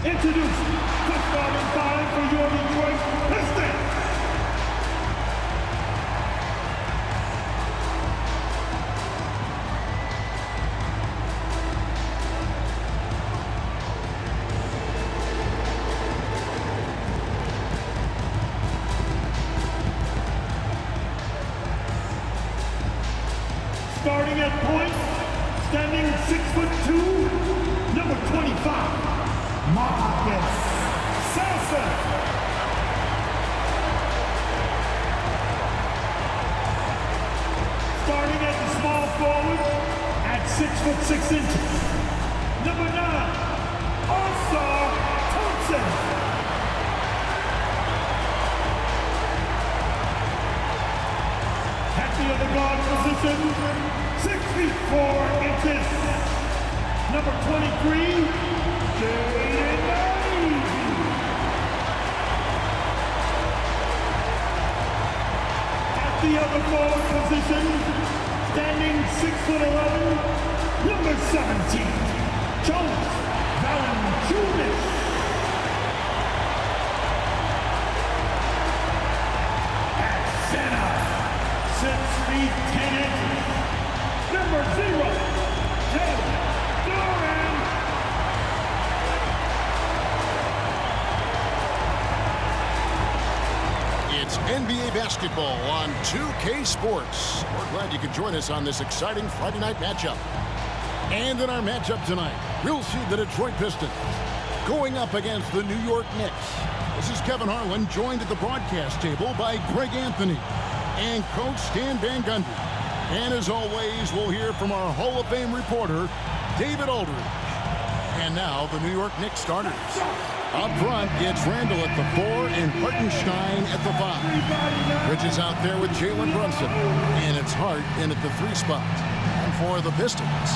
Introducing the starting five for your Detroit Pistons. Starting at point, standing 6'2", number 25, Marcus Sasser. Starting at the small forward at 6'6", number 9, Ausar Thompson. At the other guard position, 6 feet 4 inches, number 23, Jaden Ivey. At the other forward position, standing 6'11", number 17, Jonas Valanciunas. At center, 6 feet 10 inches, number 0, Jalen Duren. It's NBA basketball on 2K Sports. We're glad you could join us on this exciting Friday night matchup. And in our matchup tonight, we'll see the Detroit Pistons going up against the New York Knicks. This is Kevin Harlan, joined at the broadcast table by Greg Anthony and Coach Stan Van Gundy. And as always, we'll hear from our Hall of Fame reporter, David Aldridge. And now, the New York Knicks starters. Up front, it's Randall at the 4 and Hartenstein at the 5. Bridges out there with Jalen Brunson. And it's Hart in at the 3 spot. And for the Pistons,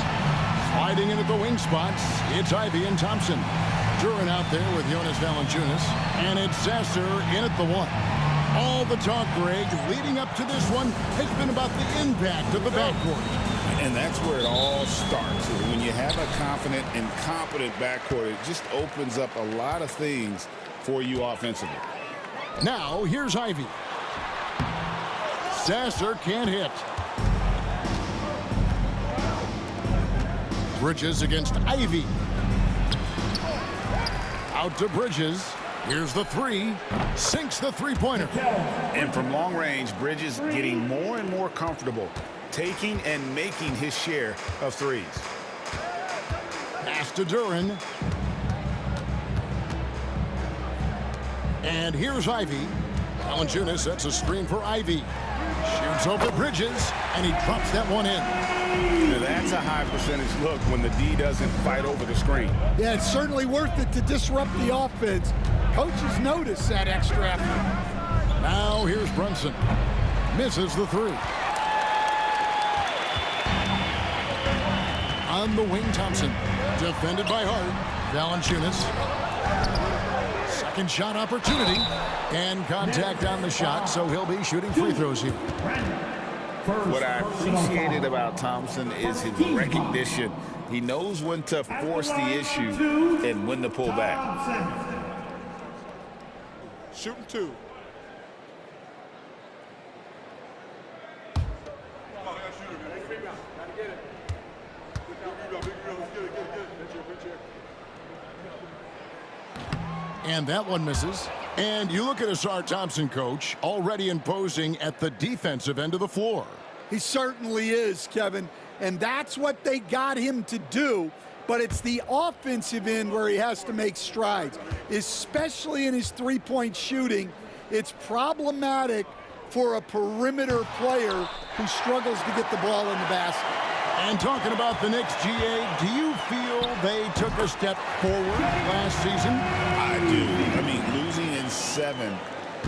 sliding into the wing spots, it's Ivey and Thompson. Duren out there with Jonas Valanciunas. And it's Sasser in at the 1. All the talk, Greg, leading up to this one has been about the impact of the backcourt. And that's where it all starts. When you have a confident and competent backcourt, it just opens up a lot of things for you offensively. Now, here's Ivey. Sasser can't hit. Bridges against Ivey. Out to Bridges. Here's the 3. Sinks the three-pointer. And from long range, Bridges getting more and more comfortable taking and making his share of threes. Pass to Duren. And here's Ivey. Valanciunas sets a screen for Ivey. Shoots over Bridges, and he drops that one in. Now that's a high percentage look when the D doesn't fight over the screen. Yeah, it's certainly worth it to disrupt the offense. Coaches notice that extra effort. Now here's Brunson. Misses the 3. On the wing, Thompson. Defended by Hart. Valanciunas. Second shot opportunity. And contact on the shot, so he'll be shooting free throws here. What I appreciated about Thompson is his recognition. He knows when to force the issue and when to pull back. Shooting 2. And that one misses. And you look at Ausar Thompson, coach, already imposing at the defensive end of the floor. He certainly is, Kevin. And that's what they got him to do. But it's the offensive end where he has to make strides, especially in his three-point shooting. It's problematic for a perimeter player who struggles to get the ball in the basket. And talking about the Knicks, GA, do you feel they took a step forward last season? I do. I mean, losing in 7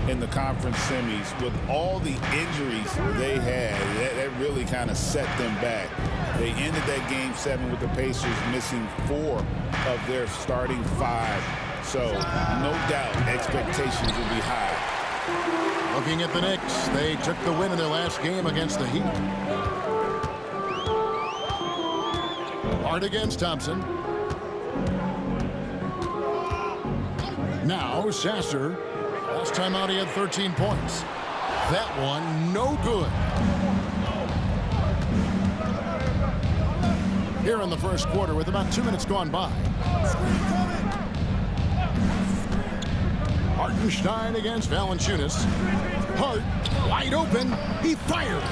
in the conference semis with all the injuries they had, that really kind of set them back. They ended that game 7 with the Pacers missing 4 of their starting 5. So, no doubt, expectations will be high. Looking at the Knicks, they took the win in their last game against the Heat. Hart against Thompson. Now Sasser. Last time out he had 13 points. That one no good. Here in the first quarter with about 2 minutes gone by. Hartenstein against Valanciunas. Hart wide open. He fires.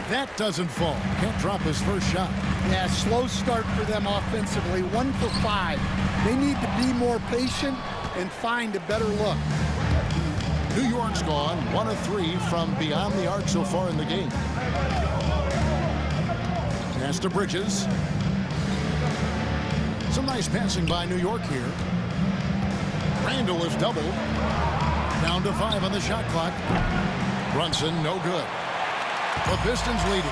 That doesn't fall. Can't drop his first shot. Yeah, slow start for them offensively. 1 for 5. They need to be more patient and find a better look. New York's gone 1 of 3 from beyond the arc so far in the game. Pass to Bridges. Some nice passing by New York here. Randall is doubled. Down to 5 on the shot clock. Brunson, no good. The Pistons leading.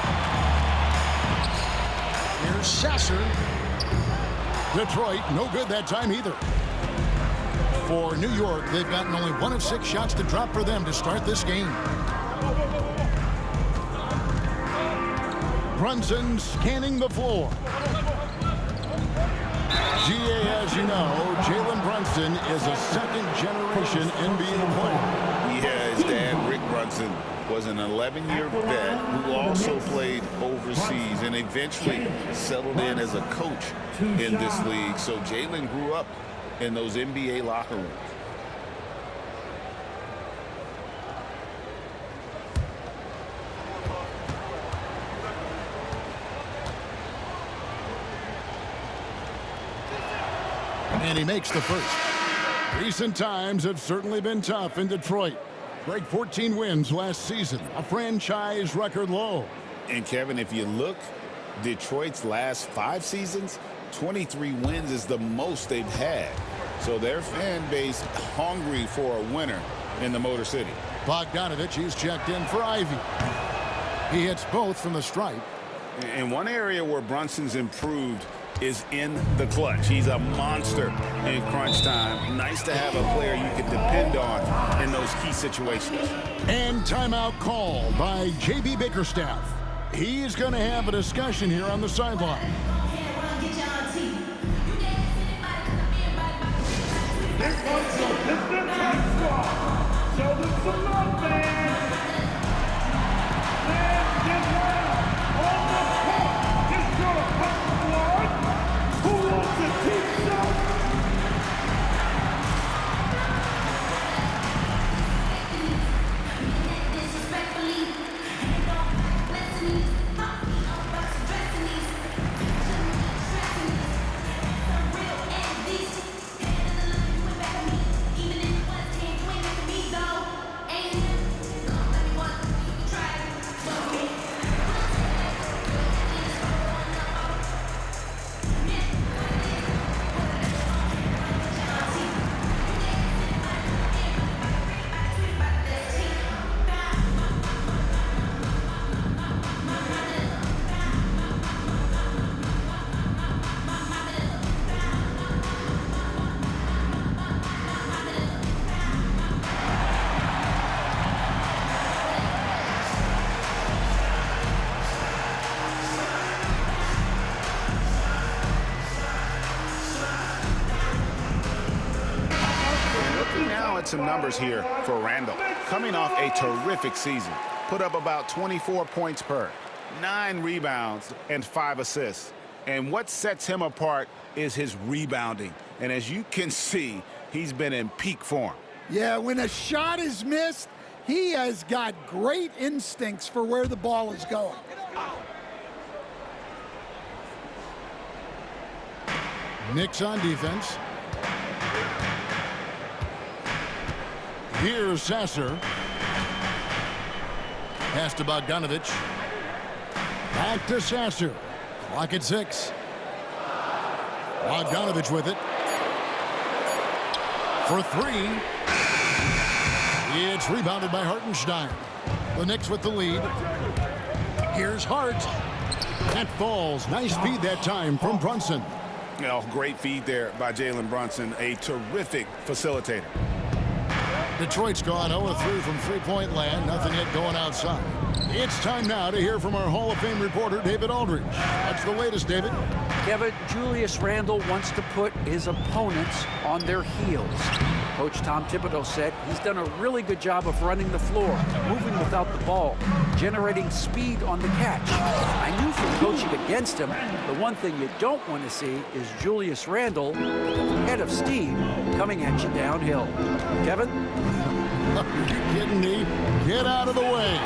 Here's Sasser. Detroit, no good that time either. For New York, they've gotten only 1 of 6 shots to drop for them to start this game. Brunson scanning the floor. GA, as you know, Jalen Brunson is a second-generation NBA player. Yeah, his dad, Rick Brunson, was an 11-year vet who also played overseas and eventually settled in as a coach in this league. So Jalen grew up in those NBA locker rooms. And he makes the first. Recent times have certainly been tough in Detroit. Break 14 wins last season, a franchise record low. And Kevin, if you look, Detroit's last 5 seasons, 23 wins is the most they've had. So their fan base hungry for a winner in the Motor City. Bogdanovich, he's checked in for Ivy. He hits both from the stripe. And one area where Brunson's improved is in the clutch. He's a monster in crunch time. Nice to have a player you can depend on in those key situations. And timeout call by J.B. Bickerstaff. He's going to have a discussion here on the sideline. Here comes the Pistons squad. Show them some love, man. Let's get loud on the court. It's your hot squad. Who wants to teach them? Some numbers here for Randall. Coming off a terrific season, put up about 24 points per, 9 rebounds, and 5 assists. And what sets him apart is his rebounding. And as you can see, he's been in peak form. Yeah, when a shot is missed, he has got great instincts for where the ball is going. Knicks on defense. Here's Sasser. Pass to Bogdanovich. Back to Sasser. Clock at 6. Bogdanovich with it. For 3. It's rebounded by Hartenstein. The Knicks with the lead. Here's Hart. That falls. Nice feed that time from Brunson. Oh, great feed there by Jalen Brunson. A terrific facilitator. Detroit's gone 0-3 from three-point land. Nothing yet going outside. It's time now to hear from our Hall of Fame reporter, David Aldridge. What's the latest, David? Kevin, Julius Randle wants to put his opponents on their heels. Coach Tom Thibodeau said he's done a really good job of running the floor, moving without the ball, generating speed on the catch. I knew from coaching against him, the one thing you don't want to see is Julius Randle, head of steam, coming at you downhill. Kevin? Are you kidding me? Get out of the way.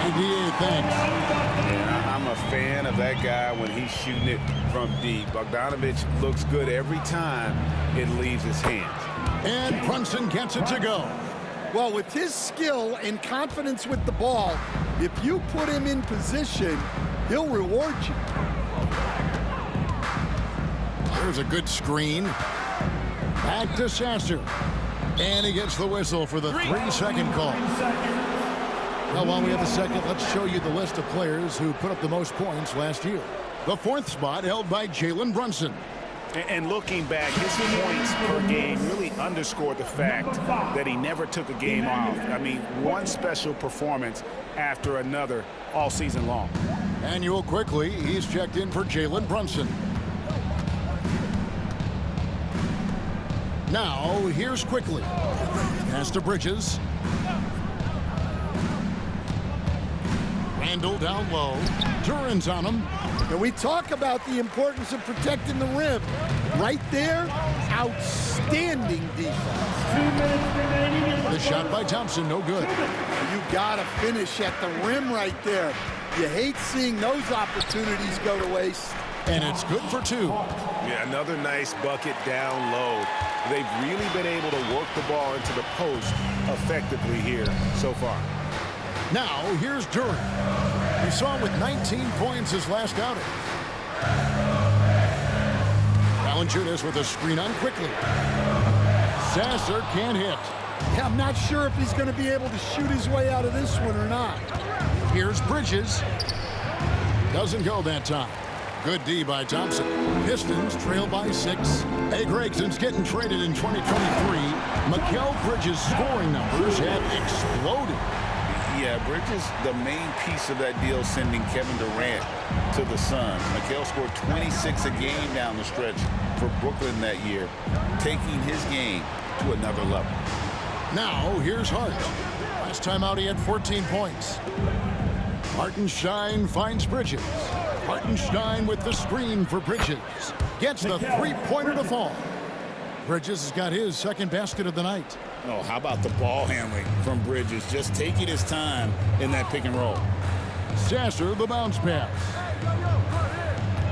ADA, thanks. Yeah, I'm a fan of that guy when he's shooting it from deep. Bogdanovic looks good every time it leaves his hands. And Brunson gets it to go. Well, with his skill and confidence with the ball, if you put him in position, he'll reward you. There's a good screen. Back to Sasser. And he gets the whistle for the 3-second call. Now, while we have a second, let's show you the list of players who put up the most points last year. The 4th spot held by Jalen Brunson. And looking back, his points per game really underscored the fact that he never took a game off. I mean, one special performance after another all season long. Manuel quickly, he's checked in for Jalen Brunson. Now, here's Quickly. Pass to Bridges. Randle down low. Duran's on him. And we talk about the importance of protecting the rim. Right there, outstanding defense. The shot by Thompson, no good. You gotta finish at the rim right there. You hate seeing those opportunities go to waste. And it's good for 2. Yeah, another nice bucket down low. They've really been able to work the ball into the post effectively here so far. Now, here's Duran. We saw him with 19 points his last outing. Valanciunas with a screen on Quickly. Sasser can't hit. Yeah, I'm not sure if he's going to be able to shoot his way out of this one or not. Here's Bridges. Doesn't go that time. Good D by Thompson. Pistons trail by 6. Hey, Greg, since getting traded in 2023, Mikal Bridges' scoring numbers have exploded. Yeah, Bridges, the main piece of that deal, sending Kevin Durant to the Suns. Mikal scored 26 a game down the stretch for Brooklyn that year, taking his game to another level. Now, here's Hart. Last time out, he had 14 points. Hartenstein finds Bridges. Hartenstein with the screen for Bridges. Gets the 3-pointer to fall. Bridges has got his second basket of the night. Oh, how about the ball handling from Bridges? Just taking his time in that pick and roll. Sasser, the bounce pass.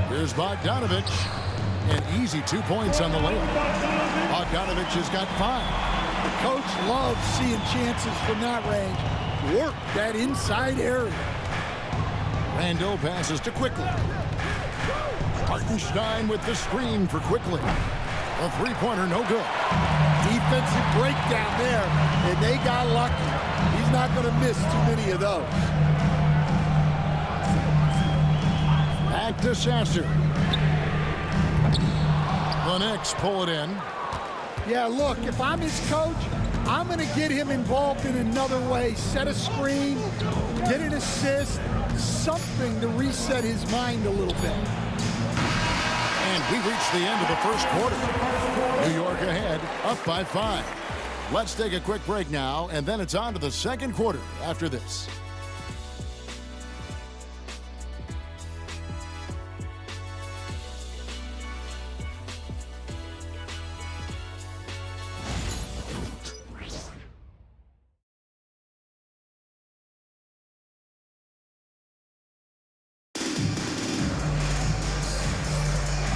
Here's Bogdanovic. An easy 2 points on the layup. Bogdanovic has got 5. The coach loves seeing chances from that range. Work that inside area. Randle passes to Quickly. Hartenstein with the screen for Quickly. A 3-pointer, no good. Defensive breakdown there, and they got lucky. He's not going to miss too many of those. Back to Sasser. The Knicks pull it in. Yeah, look, if I'm his coach, I'm going to get him involved in another way. Set a screen, get an assist, something to reset his mind a little bit. And we reach the end of the first quarter. New York ahead, up by 5. Let's take a quick break now, and then it's on to the second quarter after this.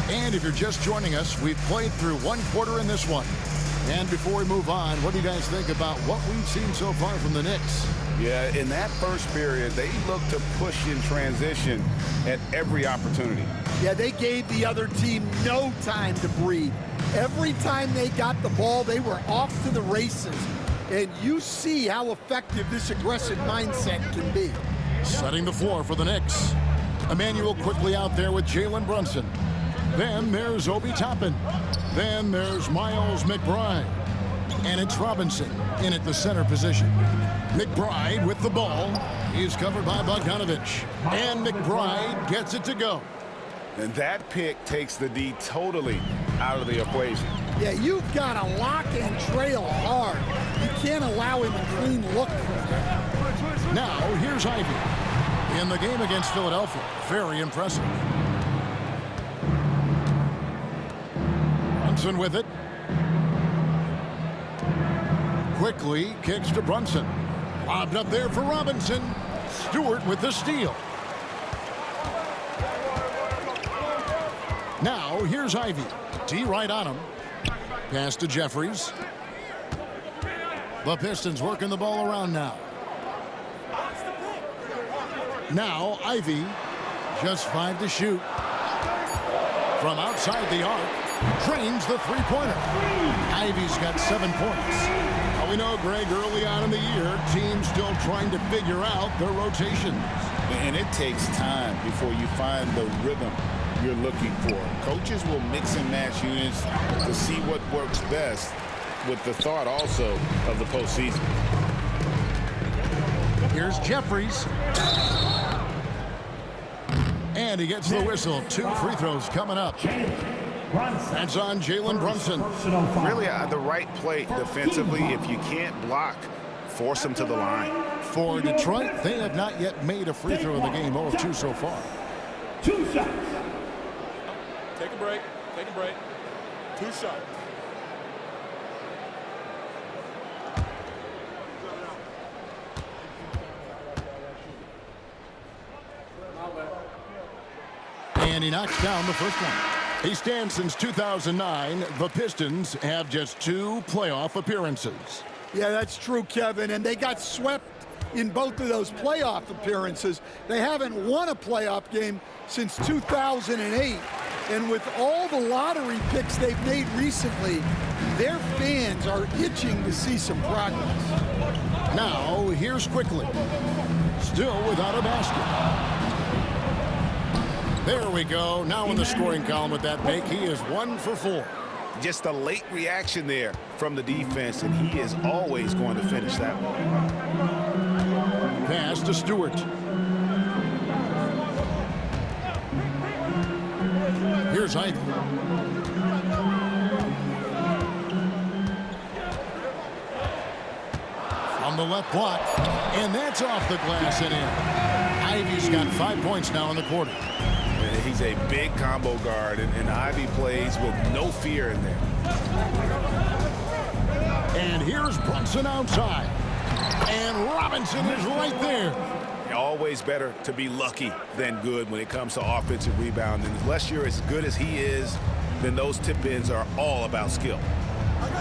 And if you're just joining us, we've played through one quarter in this one. And before we move on, what do you guys think about what we've seen so far from the Knicks? Yeah, in that first period, they looked to push in transition at every opportunity. Yeah, they gave the other team no time to breathe. Every time they got the ball, they were off to the races. And you see how effective this aggressive mindset can be. Setting the floor for the Knicks. Emmanuel quickly out there with Jalen Brunson. Then there's Obi Toppin. Then there's Miles McBride. And it's Robinson in at the center position. McBride with the ball. He's covered by Bogdanovic. And McBride gets it to go. And that pick takes the D totally out of the equation. Yeah, you've got to lock and trail hard. You can't allow him a clean look for it. Now, here's Ivey. In the game against Philadelphia, very impressive. Brunson with it. Quickly kicks to Brunson. Lobbed up there for Robinson. Stewart with the steal. Now, here's Ivey. D right on him. Pass to Jeffries. The Pistons working the ball around now. Now, Ivey, just 5 to shoot. From outside the arc, drains the three-pointer. Ivey's got 7 points. Well, we know, Greg, early on in the year, teams still trying to figure out their rotations. And it takes time before you find the rhythm you're looking for. Coaches will mix and match units to see what works best, with the thought also of the postseason. Here's Jeffries. And he gets the whistle. 2 free throws coming up. That's on Jalen Brunson. Really the right play defensively. If you can't block, force them to the line. For Detroit, they have not yet made a free throw in the game. 0 of 2 so far. 2 shots. Take a break. Take a break. 2 shots. And he knocks down the first one. He stands since 2009. The Pistons have just 2 playoff appearances. Yeah, that's true, Kevin. And they got swept in both of those playoff appearances. They haven't won a playoff game since 2008. And with all the lottery picks they've made recently, their fans are itching to see some progress. Now, here's Quickly. Still without a basket. There we go. Now in the scoring column with that make, he is 1 for 4. Just a late reaction there from the defense, and he is always going to finish that one. Pass to Stewart. Here's Ivey. From the left block, and that's off the glass and in. Ivey's got 5 points now in the quarter. He's a big combo guard, and Ivey plays with no fear in there. And here's Brunson outside. And Robinson is right there. Always better to be lucky than good when it comes to offensive rebounding. Unless you're as good as he is, then those tip-ins are all about skill.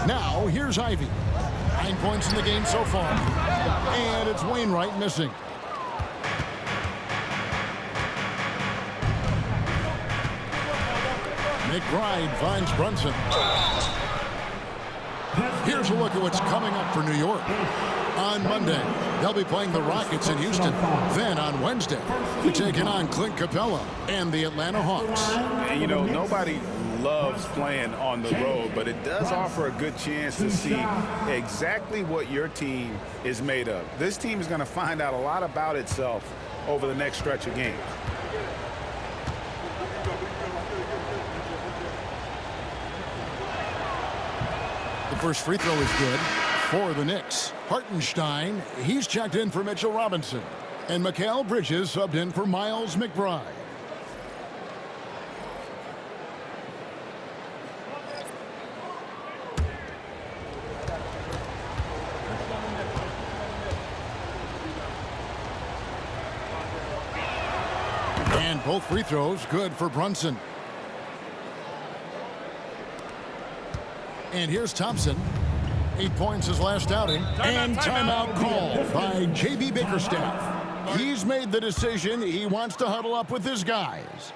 Now, here's Ivey. 9 points in the game so far. And it's Wainwright missing. McBride finds Brunson. Here's a look at what's coming up for New York. On Monday, they'll be playing the Rockets in Houston. Then on Wednesday, they're taking on Clint Capella and the Atlanta Hawks. And you know, nobody loves playing on the road, but it does offer a good chance to see exactly what your team is made of. This team is going to find out a lot about itself over the next stretch of games. The first free throw is good for the Knicks. Hartenstein, he's checked in for Mitchell Robinson. And Mikal Bridges subbed in for Miles McBride. And both free throws good for Brunson. And here's Thompson. 8 points his last outing. And timeout called by J.B. Bickerstaff. He's made the decision. He wants to huddle up with his guys.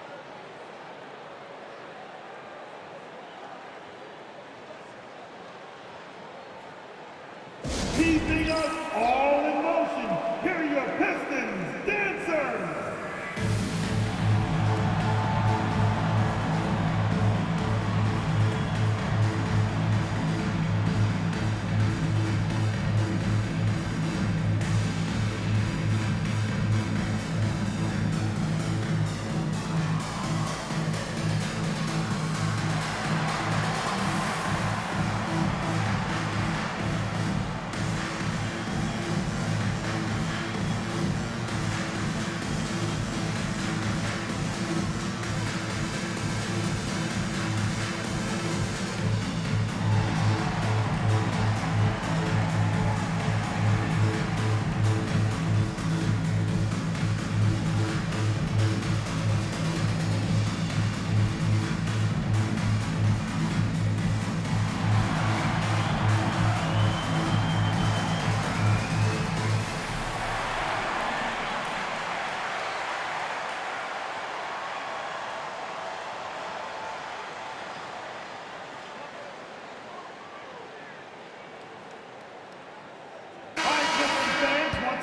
Keeping us all in motion. Here are your Pistons dancers.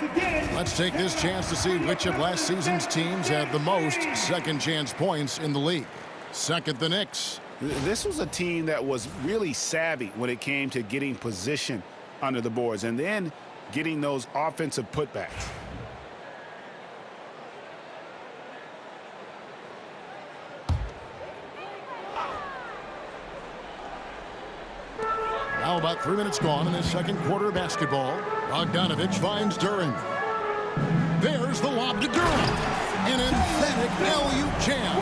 again. Let's take this chance to see which of last season's teams had the most second chance points in the league. Second, the Knicks. This was a team that was really savvy when it came to getting position under the boards and then getting those offensive putbacks. Now about 3 minutes gone in the second quarter of basketball. Bogdanovich finds Duren. There's the lob to Duren. An emphatic LU jam.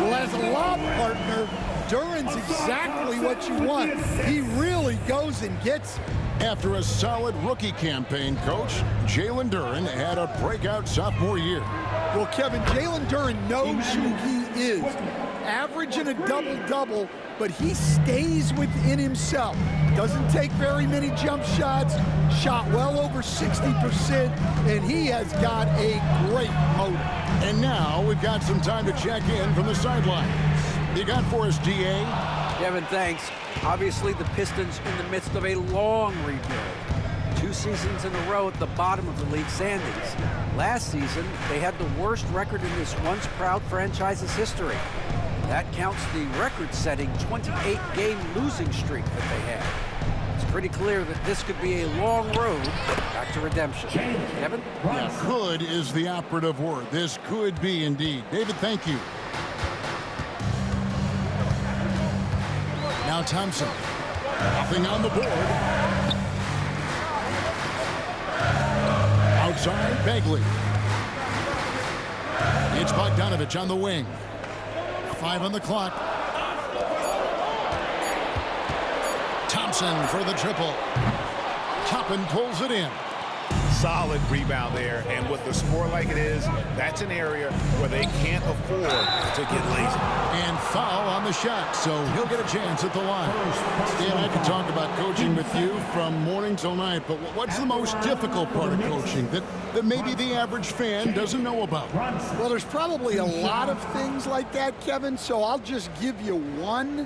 Well, as a lob partner, Duren's exactly what you want. He really goes and gets it. After a solid rookie campaign, Coach, Jalen Duren had a breakout sophomore year. Well, Kevin, Jalen Duren knows who he is. Averaging a double-double, but he stays within himself. Doesn't take very many jump shots, shot well over 60%, and he has got a great motor. And now we've got some time to check in from the sidelines. You got for us, D.A.? Kevin, thanks. Obviously, the Pistons in the midst of a long rebuild. 2 seasons in a row at the bottom of the league standings. Last season, they had the worst record in this once proud franchise's history. That counts the record-setting 28-game losing streak that they had. It's pretty clear that this could be a long road back to redemption. Kevin? Yeah, could is the operative word. This could be indeed. David, thank you. Now Thompson. Nothing on the board. Outside, Bagley. It's Bogdanovich on the wing. 5 on the clock. Thompson for the triple. Toppin pulls it in. Solid rebound there, and with the score like it is, that's an area where they can't afford to get lazy. And foul on the shot, so he'll get a chance at the line. Stan, I could talk about coaching with you from morning till night, but what's the most difficult part of coaching that maybe the average fan doesn't know about? Well, there's probably a lot of things like that, Kevin, so I'll just give you one.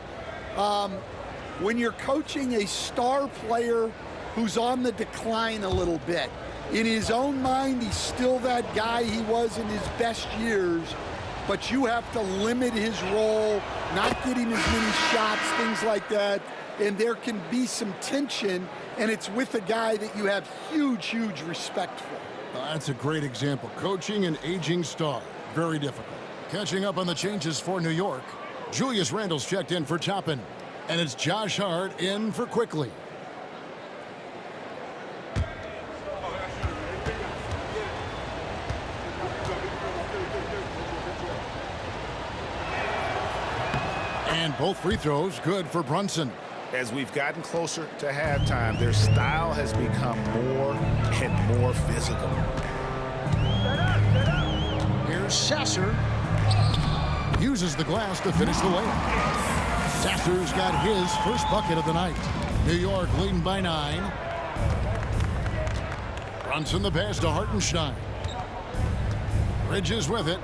When you're coaching a star player who's on the decline a little bit, in his own mind, he's still that guy he was in his best years, but you have to limit his role, not get him as many shots, things like that, and there can be some tension, and it's with a guy that you have huge, huge respect for. That's a great example. Coaching an aging star, very difficult. Catching up on the changes for New York, Julius Randle's checked in for Toppin, and it's Josh Hart in for Quickly. And both free throws good for Brunson. As we've gotten closer to halftime, their style has become more and more physical. Here's Sasser. Uses the glass to finish the layup. Sasser's got his first bucket of the night. New York leading by 9. Brunson the pass to Hartenstein. Bridges with it.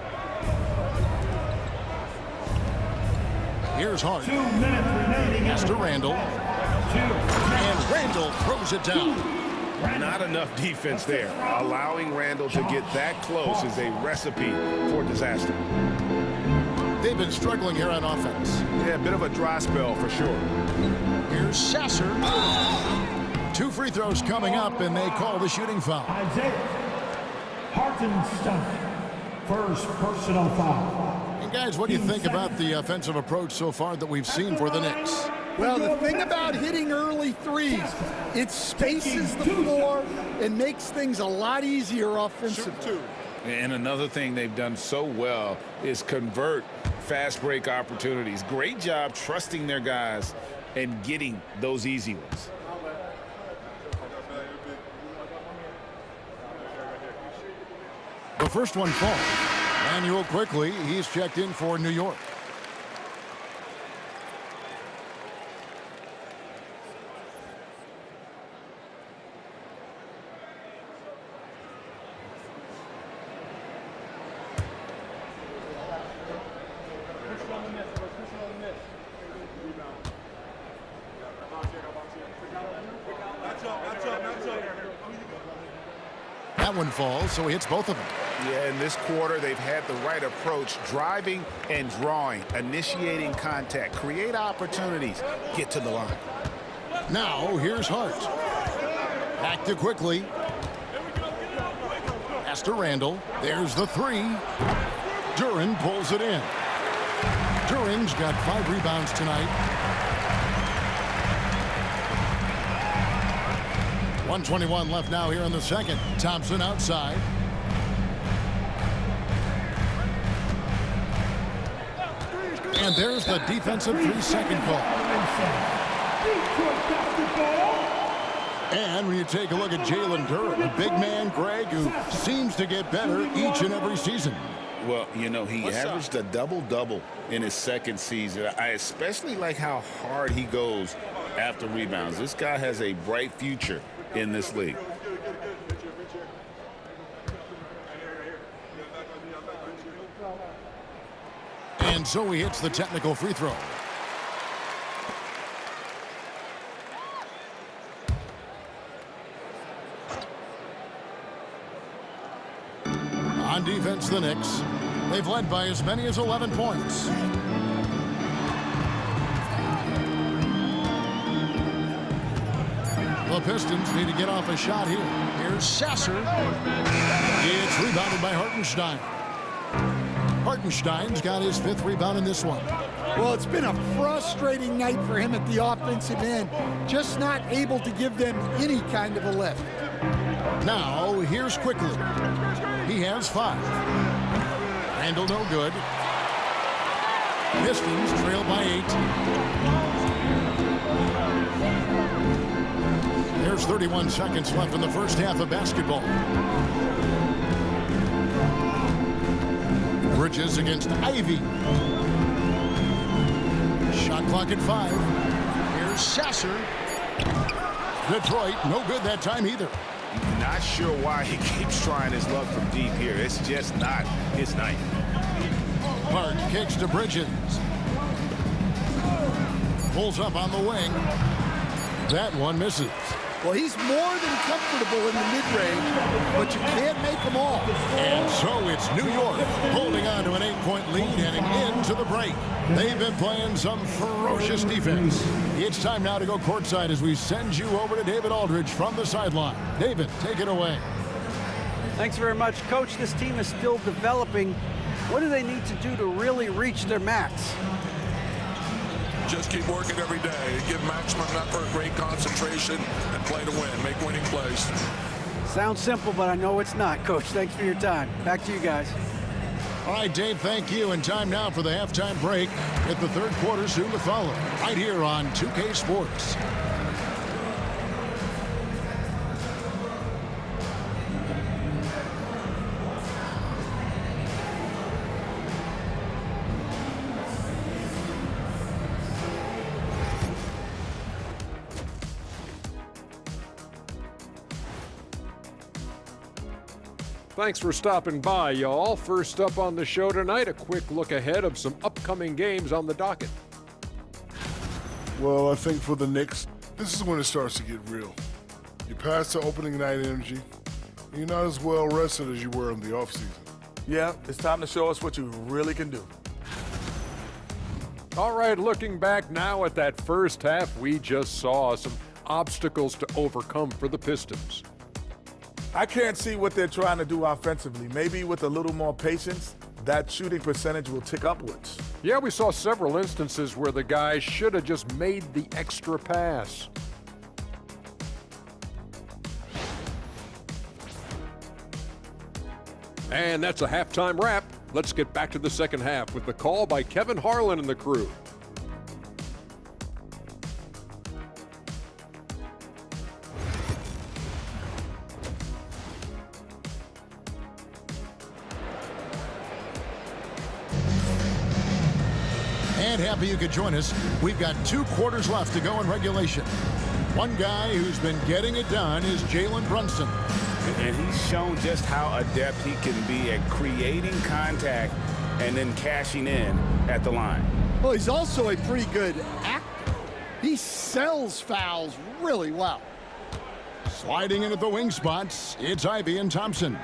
Here's Hart. 2 minutes remaining. Pass to Randle. And Randle throws it down. Not enough defense there. Allowing Randle to get that close is a recipe for disaster. They've been struggling here on offense. Yeah, a bit of a dry spell for sure. Here's Sasser. 2 free throws coming up, and they call the shooting foul. Isaiah Hartenstein, first personal foul. And guys, what do you think about the offensive approach so far that we've seen for the Knicks? Well, the thing about hitting early threes, it spaces the floor and makes things a lot easier offensively. And another thing they've done so well is convert fast break opportunities. Great job trusting their guys and getting those easy ones. The first one falls. Manuel Quickly, he's checked in for New York. one falls, so he hits both of them. Yeah, in this quarter, they've had the right approach, driving and drawing, initiating contact, create opportunities, get to the line. Now, here's Hart. Back to quickly. Pass to Randall. There's the three. Duren pulls it in. Duren's got 5 rebounds tonight. 1:21 left now here in the second. Thompson outside. And there's the defensive 3-second call. And when you take a look at Jalen Duren, a big man, Greg, who seems to get better each and every season. Well, you know, he averaged a double-double in his second season. I especially like how hard he goes after rebounds. This guy has a bright future in this league. And so he hits the technical free throw. On defense, the Knicks. They've led by as many as 11 points. The Pistons need to get off a shot here. Here's Sasser. It's rebounded by Hartenstein. Hartenstein's got his 5th rebound in this one. Well, it's been a frustrating night for him at the offensive end. Just not able to give them any kind of a lift. Now, here's Quickly. He has 5. Randall no good. Pistons trail by 8. There's 31 seconds left in the first half of basketball. Bridges against Ivy. Shot clock at 5. Here's Sasser. Detroit, no good that time either. Not sure why he keeps trying his luck from deep here. It's just not his night. Hart kicks to Bridges. Pulls up on the wing. That one misses. Well, he's more than comfortable in the mid-range, but you can't make them all. And so it's New York holding on to an 8-point lead heading into the break. They've been playing some ferocious defense. It's time now to go courtside as we send you over to David Aldridge from the sideline. David, take it away. Thanks very much, Coach. This team is still developing. What do they need to do to really reach their max? Just keep working every day. Give maximum effort, great concentration, and play to win. Make winning plays. Sounds simple, but I know it's not, Coach. Thanks for your time. Back to you guys. All right, Dave, thank you. And time now for the halftime break. With the third quarter soon to follow. Right here on 2K Sports. Thanks for stopping by, y'all. First up on the show tonight, a quick look ahead of some upcoming games on the docket. Well, I think for the Knicks, this is when it starts to get real. You pass the opening night energy, and you're not as well rested as you were in the offseason. Yeah, it's time to show us what you really can do. All right, looking back now at that first half, we just saw some obstacles to overcome for the Pistons. I can't see what they're trying to do offensively. Maybe with a little more patience, that shooting percentage will tick upwards. Yeah, we saw several instances where the guys should have just made the extra pass. And that's a halftime wrap. Let's get back to the second half with the call by Kevin Harlan and the crew. And happy you could join us. We've got 2 quarters left to go in regulation. One guy who's been getting it done is Jalen Brunson. And he's shown just how adept he can be at creating contact and then cashing in at the line. Well, he's also a pretty good actor. He sells fouls really well. Sliding into the wing spots, it's Ivey and Thompson.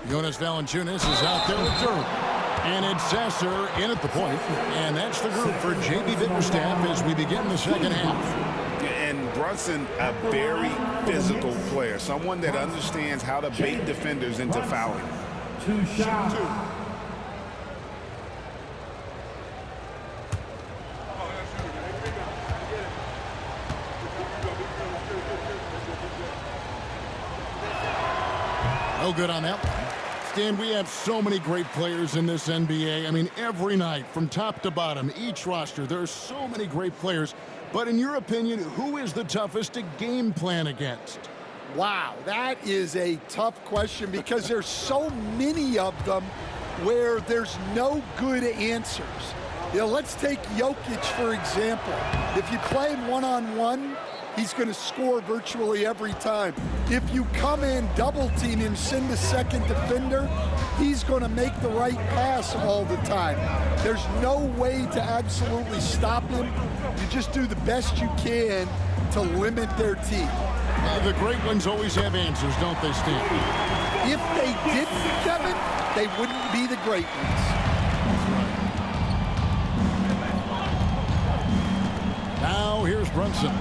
Jonas Valanciunas is out there to serve. And it's Sasser in at the point. And that's the group for J.B. Bickerstaff as we begin the second half. And Brunson, a very physical player, someone that understands how to bait defenders into fouling. 2 shots. No good on that one. Stan, we have so many great players in this NBA. I mean, every night, from top to bottom, each roster, there are so many great players. But in your opinion, who is the toughest to game plan against? Wow, that is a tough question because there's so many of them where there's no good answers. You know, let's take Jokic, for example. If you play him one-on-one, he's going to score virtually every time. If you come in, double team him, send a second defender, he's going to make the right pass all the time. There's no way to absolutely stop him. You just do the best you can to limit their team. The great ones always have answers, don't they, Steve? If they didn't, Kevin, they wouldn't be the great ones. Now here's Brunson.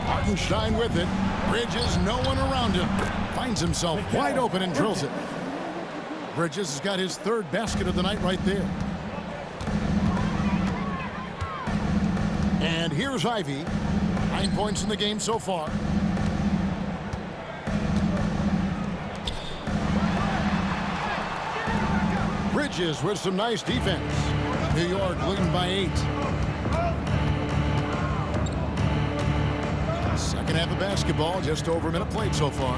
Hartenstein with it. Bridges, no one around him. Finds himself wide open and drills it. Bridges has got his third basket of the night right there. And here's Ivey. 9 points in the game so far. Bridges with some nice defense. New York leading by 8. Second half of basketball, just over a minute played so far.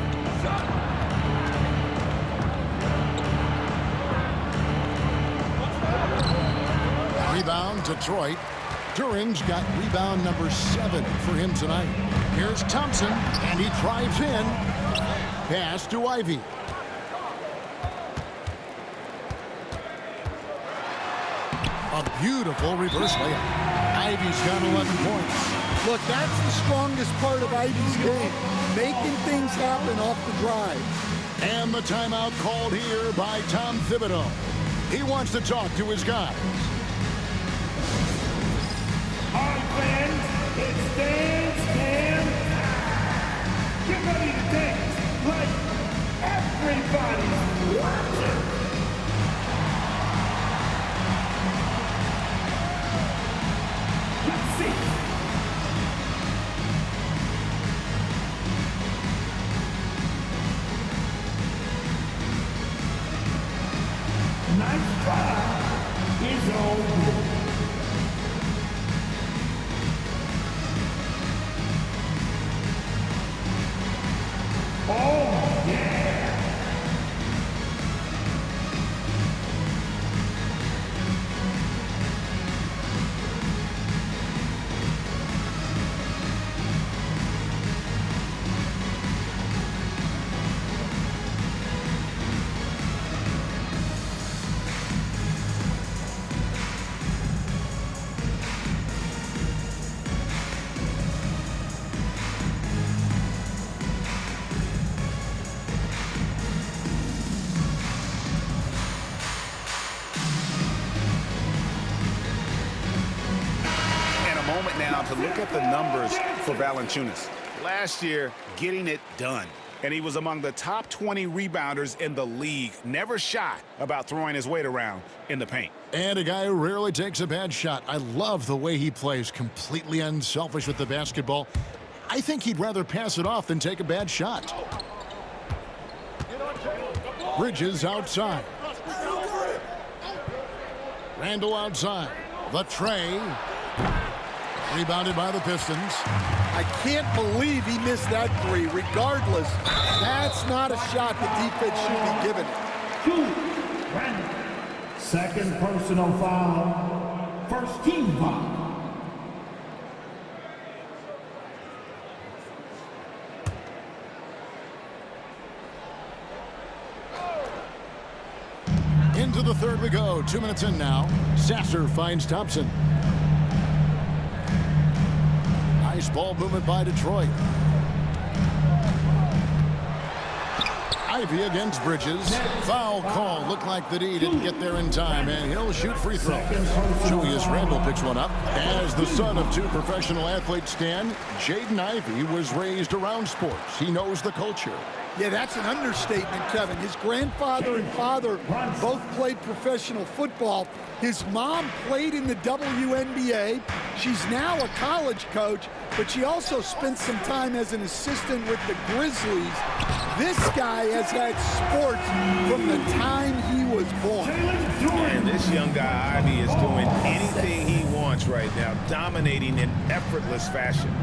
Rebound, Detroit. Duren's got rebound number 7 for him tonight. Here's Thompson, and he drives in. Pass to Ivey. A beautiful reverse layup. Ivey's got 11 points. Look, that's the strongest part of Ivey's game, making things happen off the drive. And the timeout called here by Tom Thibodeau. He wants to talk to his guys. All right, fans, it's dance time. Get ready to dance like everybody's watching. Let's see. Nice try is over. Oh, yeah! Now to look at the numbers for Valanciunas. Last year, getting it done. And he was among the top 20 rebounders in the league. Never shy about throwing his weight around in the paint. And a guy who rarely takes a bad shot. I love the way he plays, completely unselfish with the basketball. I think he'd rather pass it off than take a bad shot. Bridges outside. Randall outside. The tray. Rebounded by the Pistons. I can't believe he missed that 3. Regardless, that's not a shot the defense should be giving it. 2, Randall. Second personal foul. First team foul. Into the third we go. 2 minutes in now. Sasser finds Thompson. Nice ball movement by Detroit. Ivy against Bridges. Foul call. Looked like the D didn't get there in time, and he'll shoot free throws. Julius Randle picks one up. As the son of two professional athletes, Stan, Jaden Ivey was raised around sports. He knows the culture. Yeah, that's an understatement, Kevin. His grandfather and father both played professional football. His mom played in the WNBA. She's now a college coach, but she also spent some time as an assistant with the Grizzlies. This guy has had sports from the time he was born. And this young guy, Ivy, is doing anything he wants right now, dominating in effortless fashion.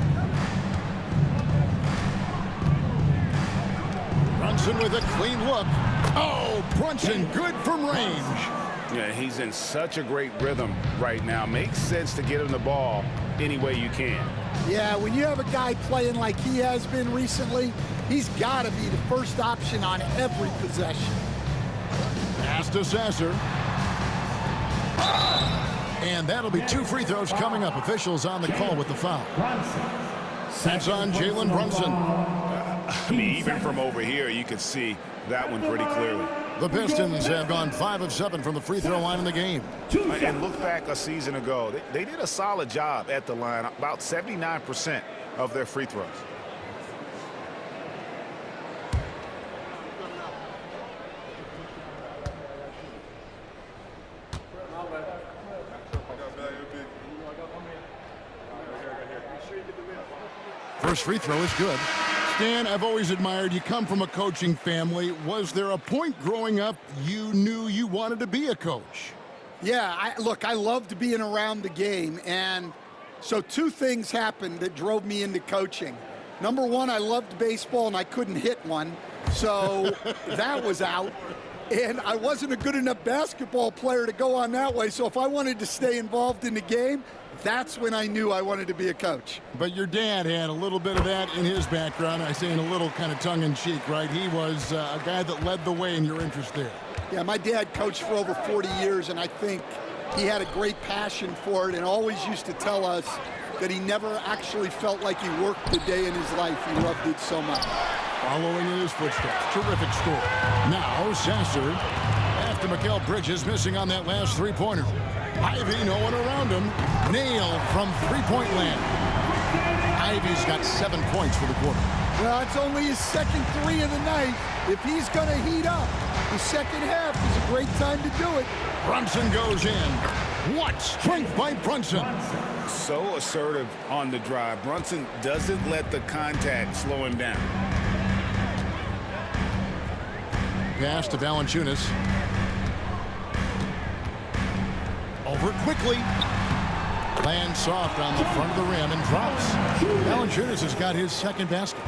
Brunson with a clean look. Oh, Brunson good from range. Yeah, he's in such a great rhythm right now. Makes sense to get him the ball any way you can. Yeah, when you have a guy playing like he has been recently, he's got to be the first option on every possession. Pass to Sasser. And that'll be 2 free throws coming up. Officials on the call with the foul. That's on Jalen Brunson. I mean, even from over here, you can see that one pretty clearly. The Pistons have gone 5 of 7 from the free throw line in the game. And look back a season ago. They did a solid job at the line, about 79% of their free throws. First free throw is good. Stan, I've always admired you. Come from a coaching family. Was there a point growing up you knew you wanted to be a coach? Yeah, look, I loved being around the game, and so 2 things happened that drove me into coaching. Number one, I loved baseball, and I couldn't hit one, so that was out. And I wasn't a good enough basketball player to go on that way, so if I wanted to stay involved in the game, that's when I knew I wanted to be a coach. But your dad had a little bit of that in his background. I say in a little kind of tongue-in-cheek, right? He was a guy that led the way in your interest there. Yeah, my dad coached for over 40 years, and I think he had a great passion for it and always used to tell us that he never actually felt like he worked a day in his life. He loved it so much. Following in his footsteps. Terrific score. Now Sasser, after Mikal Bridges missing on that last 3-pointer. Ivy, no one around him. Nailed from 3-point land. Ivy's got 7 points for the quarter. Well, it's only his second 3 of the night. If he's going to heat up, the second half is a great time to do it. Brunson goes in. What strength by Brunson. So assertive on the drive. Brunson doesn't let the contact slow him down. Pass to Valanciunas. Over quickly. Lands soft on the front of the rim and drops. Valanciunas has got his second basket.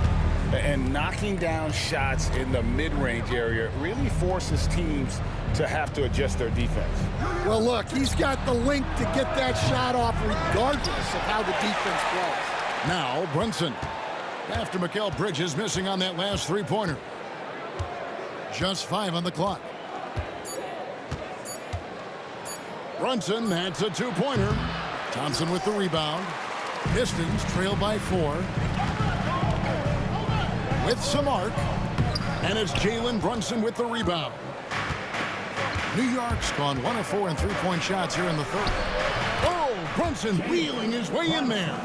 And knocking down shots in the mid-range area really forces teams to have to adjust their defense. Well, look, he's got the link to get that shot off regardless of how the defense plays. Now Brunson. After Mikal Bridges missing on that last 3-pointer. Just 5 on the clock. Brunson, that's a 2-pointer. Thompson with the rebound. Pistons trail by 4. With some arc. And it's Jalen Brunson with the rebound. New York's gone 1 of 4 in 3-point shots here in the third. Oh, Brunson wheeling his way in there.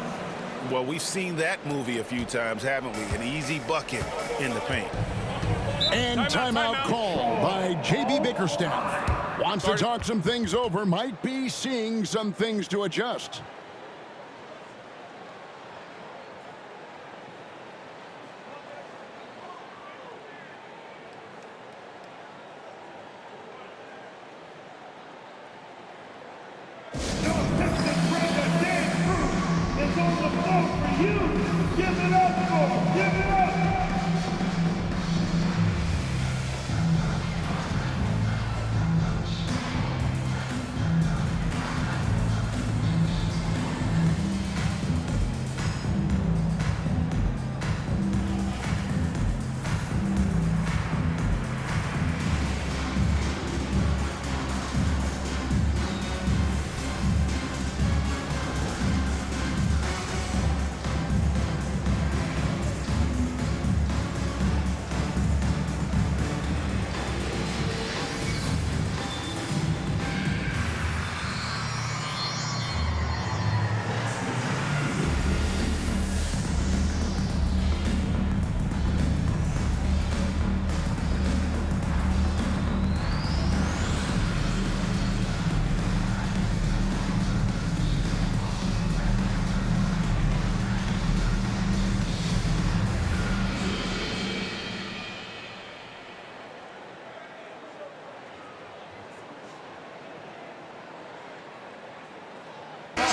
Well, we've seen that movie a few times, haven't we? An easy bucket in the paint. And timeout call by J.B. Bickerstaff. Wants to talk some things over. Might be seeing some things to adjust. It's on the floor for you. Give it up for him. Give it up.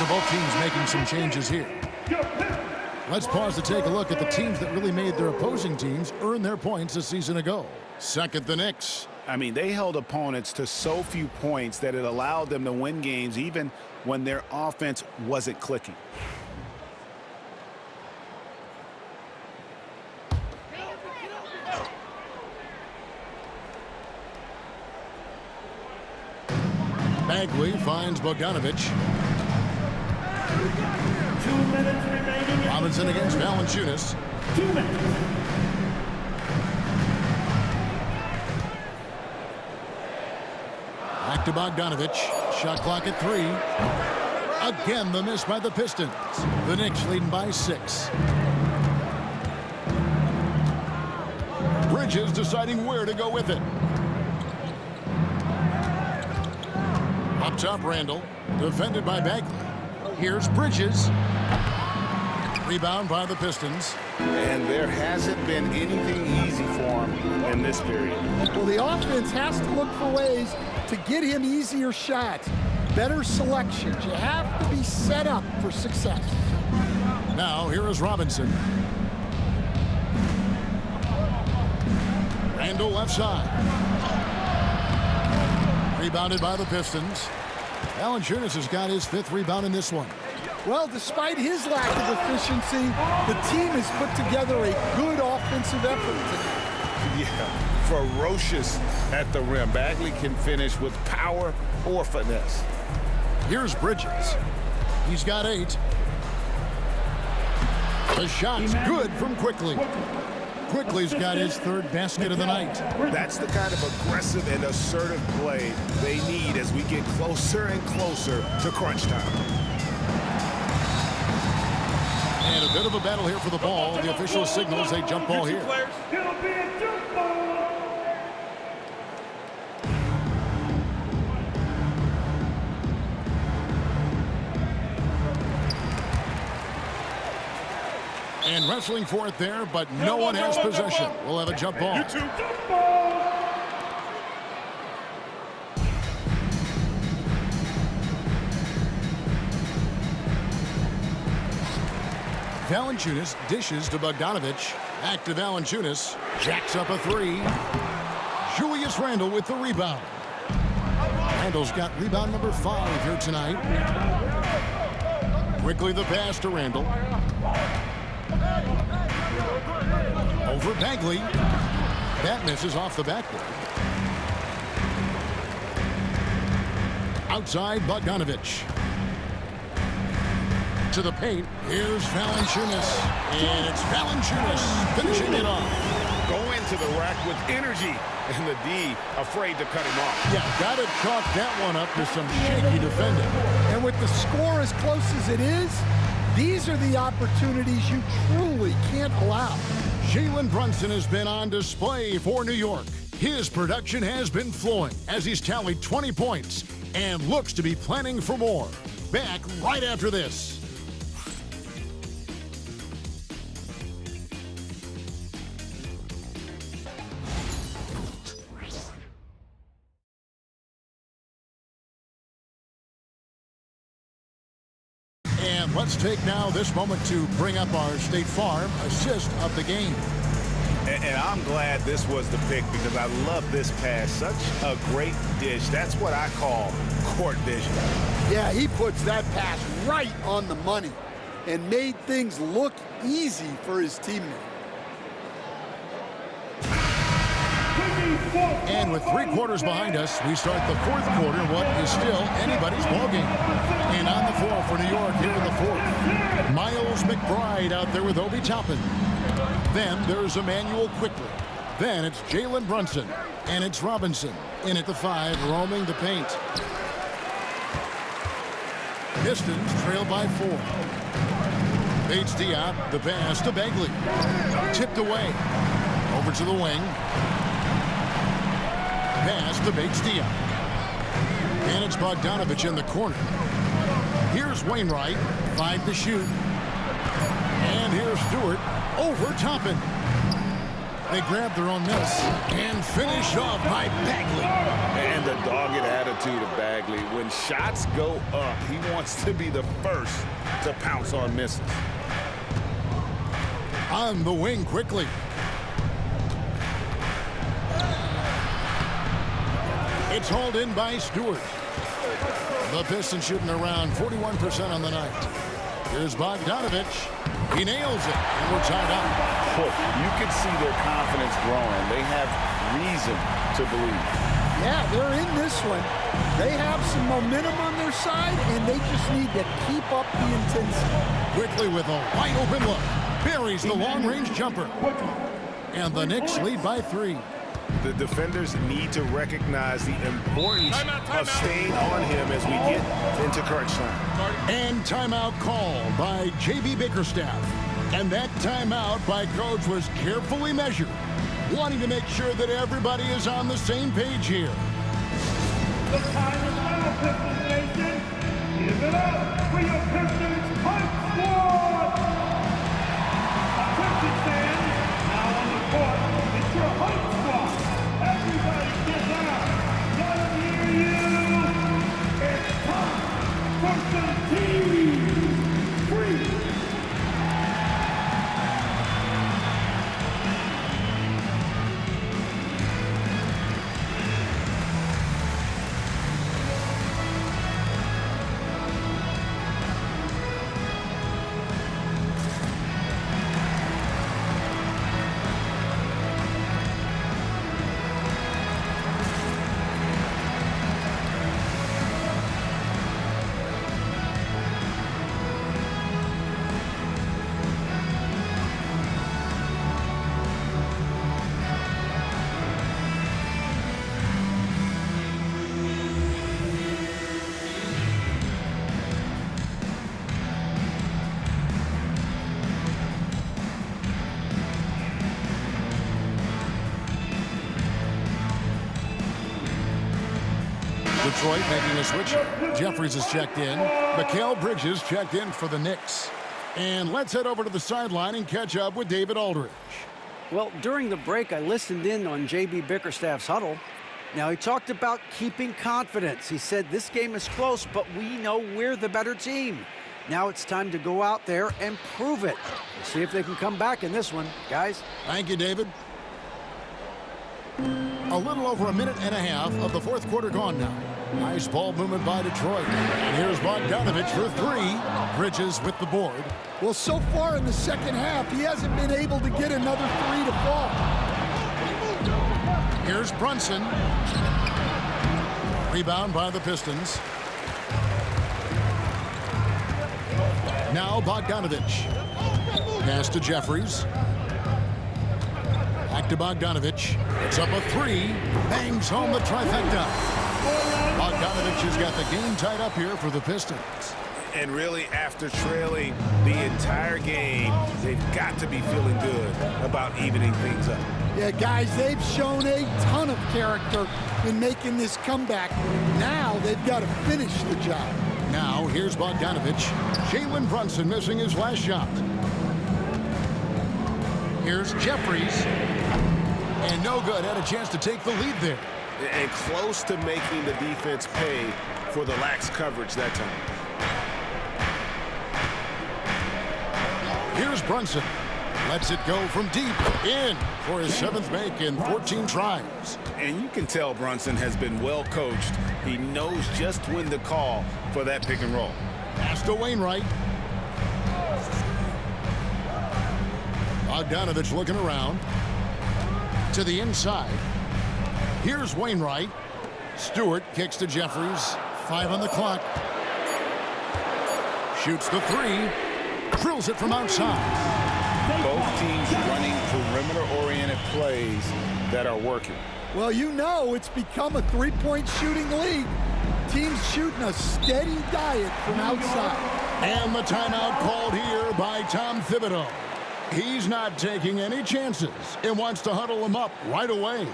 So both teams making some changes here. Let's pause to take a look at the teams that really made their opposing teams earn their points a season ago. Second, the Knicks. I mean, they held opponents to so few points that it allowed them to win games even when their offense wasn't clicking. Bagley finds Bogdanovic. 2 minutes remaining. Robinson against Valanciunas. 2 minutes. Back to Bogdanovic. Shot clock at 3. Again, the miss by the Pistons. The Knicks leading by 6. Bridges deciding where to go with it. Up top, Randall. Defended by Bagley. Here's Bridges. Rebound by the Pistons. And there hasn't been anything easy for him in this period. Well, the offense has to look for ways to get him easier shots, better selections. You have to be set up for success. Now, here is Robinson. Randall left side. Rebounded by the Pistons. Valanciunas has got his 5th rebound in this one. Well, despite his lack of efficiency, the team has put together a good offensive effort tonight. Yeah, ferocious at the rim. Bagley can finish with power or finesse. Here's Bridges. He's got 8. The shot's good from Quickly. Quickly's got his 3rd basket of the night. That's the kind of aggressive and assertive play they need as we get closer and closer to crunch time. And a bit of a battle here for the ball. The official signals a jump ball here. It'll be a jump ball. And wrestling for it there, but no one has possession. We'll have a jump ball. Jump ball. Valanciunas dishes to Bogdanovic. Back to Valanciunas. Jacks up a 3. Julius Randle with the rebound. Randle's got rebound number 5 here tonight. Quickly the pass to Randle. Over Bagley. That misses off the backboard. Outside Bogdanovic. To the paint. Here's Valanciunas. And it's Valanciunas finishing it off. Go into the rack with energy, and the D afraid to cut him off. Yeah, got to chalk that one up to some shaky defending. And with the score as close as it is, these are the opportunities you truly can't allow. Jalen Brunson has been on display for New York. His production has been flowing as he's tallied 20 points and looks to be planning for more. Back right after this. And let's take now this moment to bring up our State Farm assist of the game. And I'm glad this was the pick because I love this pass. Such a great dish. That's what I call court vision. Yeah, he puts that pass right on the money and made things look easy for his teammate. And with 3 quarters behind us, we start the 4th quarter, what is still anybody's ballgame. And on the floor for New York here in the 4th, Miles McBride out there with Obi Toppin. Then there's Emmanuel Quickly. Then it's Jalen Brunson. And it's Robinson in at the 5, roaming the paint. Pistons trail by 4. Bates Diop, the pass to Bagley. Tipped away. Over to the wing. Pass to Bates Diop. And it's Bogdanovic in the corner. Here's Wainwright, 5 to shoot. And here's Stewart over Toppin. They grab their own miss and finish off by Bagley. And the dogged attitude of Bagley. When shots go up, he wants to be the first to pounce on misses. On the wing quickly. It's hauled in by Stewart. The Pistons shooting around 41% on the night. Here's Bogdanovich. He nails it, and we're tied up. You can see their confidence growing. They have reason to believe. Yeah, they're in this one. They have some momentum on their side, and they just need to keep up the intensity. Quickly with a wide open look. Buries the long-range jumper. And the Knicks lead by 3. The defenders need to recognize the importance of staying on him as we get into crunch time. And timeout called by J.B. Bickerstaff. And that timeout by Coach was carefully measured, wanting to make sure that everybody is on the same page here. The time is now, Pistons Nation. Give it up for your Pistons Punch Squad! Attention fans, now on the court, it's your Punch Squad. Everybody get down. Let them hear you. It's time for some team free. Detroit making a switch. Jeffries is checked in. Mikal Bridges checked in for the Knicks. And let's head over to the sideline and catch up with David Aldridge. Well, during the break, I listened in on J.B. Bickerstaff's huddle. Now, he talked about keeping confidence. He said this game is close, but we know we're the better team. Now it's time to go out there and prove it. We'll see if they can come back in this one, guys. Thank you, David. A little over a minute and a half of the fourth quarter gone now. Nice ball movement by Detroit. And here's Bogdanovich for 3. Bridges with the board. Well, so far in the second half, he hasn't been able to get another 3 to fall. Here's Brunson. Rebound by the Pistons. Now Bogdanovich. Pass to Jeffries. Back to Bogdanovich. It's up a 3. Bangs home the trifecta. Bogdanovich has got the game tied up here for the Pistons. And really, after trailing the entire game, they've got to be feeling good about evening things up. Yeah, guys, they've shown a ton of character in making this comeback. Now they've got to finish the job. Now, here's Bogdanovich. Jalen Brunson missing his last shot. Here's Jeffries. And no good. Had a chance to take the lead there. And close to making the defense pay for the lax coverage that time. Here's Brunson. Lets it go from deep in for his 7th make in 14 tries. And you can tell Brunson has been well coached. He knows just when to call for that pick and roll. Pass to Wainwright. Bogdanovich looking around. To the inside. Here's Wainwright. Stewart kicks to Jeffries. 5 on the clock. Shoots the 3. Drills it from outside. Both teams running perimeter-oriented plays that are working. Well, you know it's become a three-point shooting league. Teams shooting a steady diet from outside. And the timeout called here by Tom Thibodeau. He's not taking any chances and wants to huddle them up right away.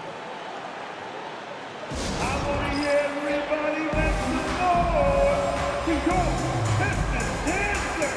I want to hear everybody make some noise to go Pistons dancer.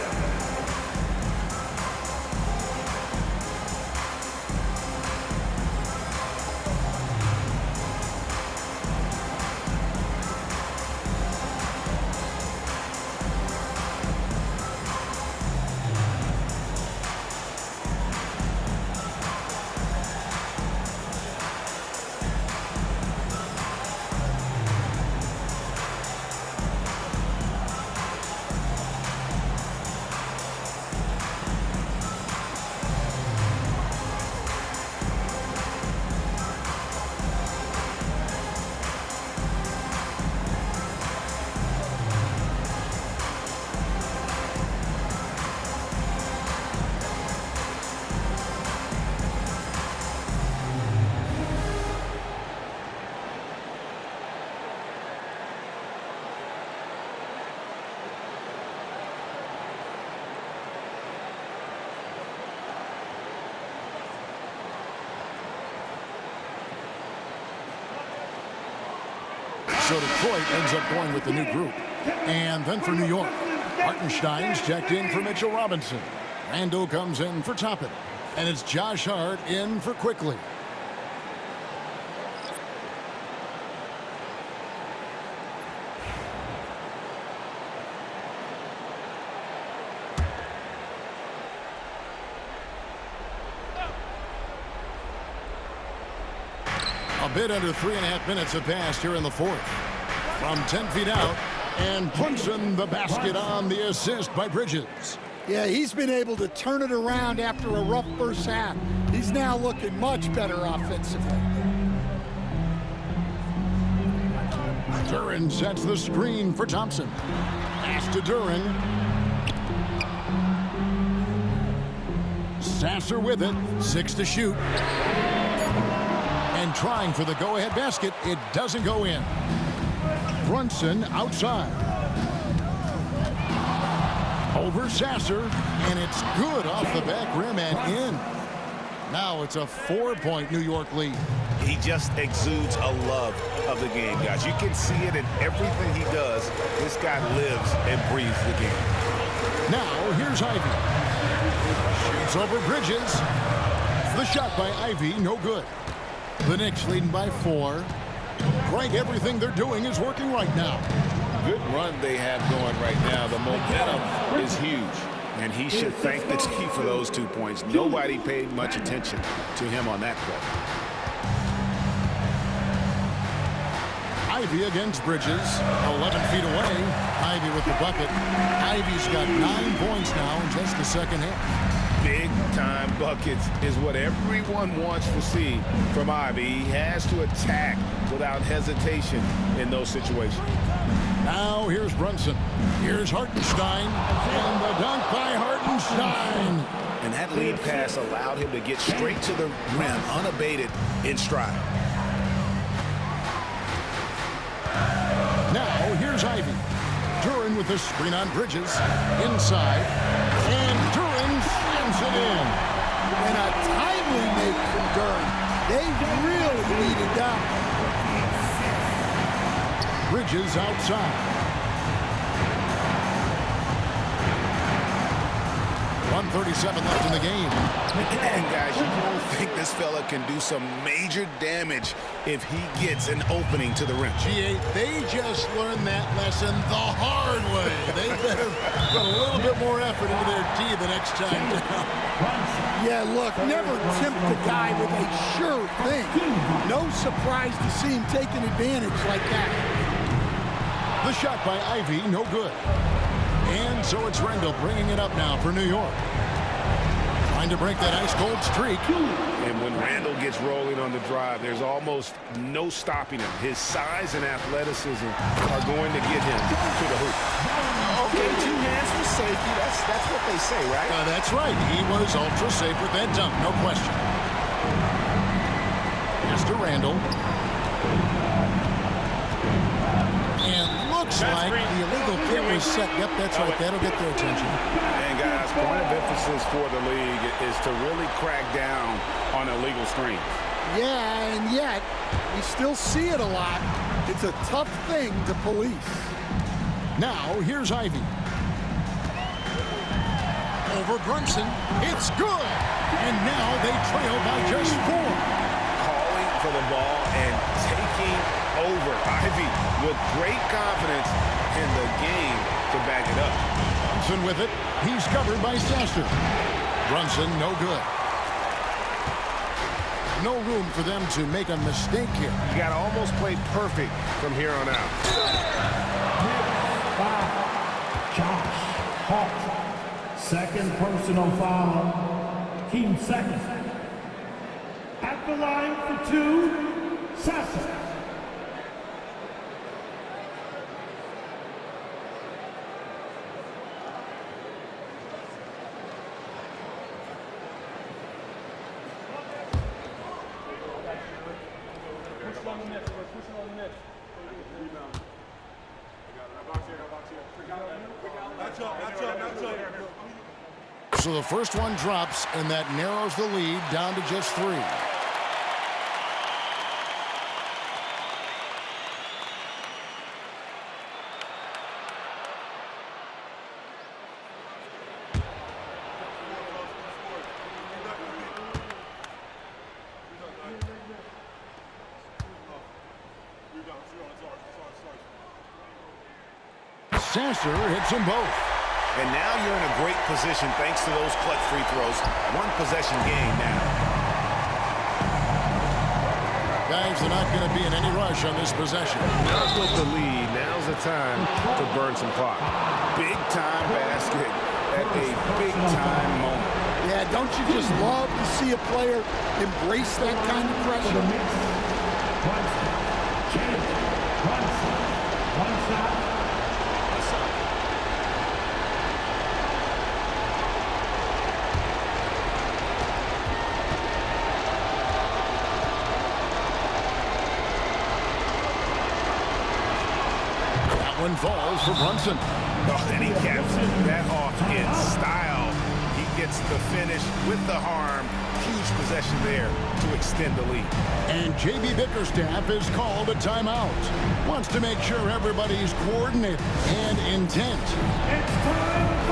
So Detroit ends up going with the new group. And then for New York, Hartenstein's checked in for Mitchell Robinson. Randall comes in for Toppin. And it's Josh Hart in for Quickly. A bit under 3.5 minutes have passed here in the fourth. From 10 feet out, and Brunson the basket on the assist by Bridges. Yeah, he's been able to turn it around after a rough first half. He's now looking much better offensively. Duren sets the screen for Thompson. Pass to Duren. Sasser with it. 6 to shoot. And trying for the go-ahead basket. It doesn't go in. Brunson outside. Over Sasser, and it's good off the back rim and in. Now it's a 4-point New York lead. He just exudes a love of the game, guys. You can see it in everything he does. This guy lives and breathes the game. Now here's Ivey. Shoots over Bridges. The shot by Ivey, no good. The Knicks leading by 4. Greg, everything they're doing is working right now. Good run they have going right now. The momentum is huge. And he should thank the team for those 2 points. Nobody paid much attention to him on that play. Ivey against Bridges, 11 feet away. Ivey with the bucket. Ivey's got 9 points now in just the second half. Big-time buckets is what everyone wants to see from Ivey. He has to attack without hesitation in those situations. Now here's Brunson. Here's Hartenstein. And the dunk by Hartenstein. And that lead pass allowed him to get straight to the rim, unabated in stride. Now here's Ivey. Duren with the screen on Bridges. Inside. And Duren slams it in. And a timely make from Duren. They really needed that. Bridges outside. 1:37 left in the game. And guys, you don't think this fella can do some major damage if he gets an opening to the rim. G8, they just learned that lesson the hard way. They better put a little bit more effort into their D the next time down. Yeah, look, never tempt a guy with a sure thing. No surprise to see him taking advantage like that. The shot by Ivey, no good. And so it's Randall bringing it up now for New York. Trying to break that ice-cold streak. And when Randall gets rolling on the drive, there's almost no stopping him. His size and athleticism are going to get him to the hoop. Okay, 2 hands for safety. That's what they say, right? That's right. He was ultra safe with that dunk, no question. Mr. Randall. And looks like the illegal kick was set. Yep, that's right. That'll get their attention. And guys, point of emphasis for the league is to really crack down on illegal screens. Yeah, and yet we still see it a lot. It's a tough thing to police. Now here's Ivey. Over Brunson. It's good. And now they trail by just 4. Calling for the ball and taking over. Ivey with great confidence in the game to back it up. Brunson with it. He's covered by Sasser. Brunson, no good. No room for them to make a mistake here. You got to almost play perfect from here on out. Josh Hart. Second personal foul. Team second. At the line for 2, Sasser. So the first one drops, and that narrows the lead down to just 3. Sasser hits them both. And now you're in a great position thanks to those clutch free throws. One possession game now. Guys, they're not going to be in any rush on this possession. Now with the lead, now's the time to burn some clock. Big time basket at a big time moment. Yeah, don't you just love to see a player embrace that kind of pressure? That one falls for Brunson. Oh, and he caps that off in style. He gets the finish with the harm. Huge possession there to extend the lead. And J.B. Bickerstaff has called a timeout. Wants to make sure everybody's coordinated and intent. It's time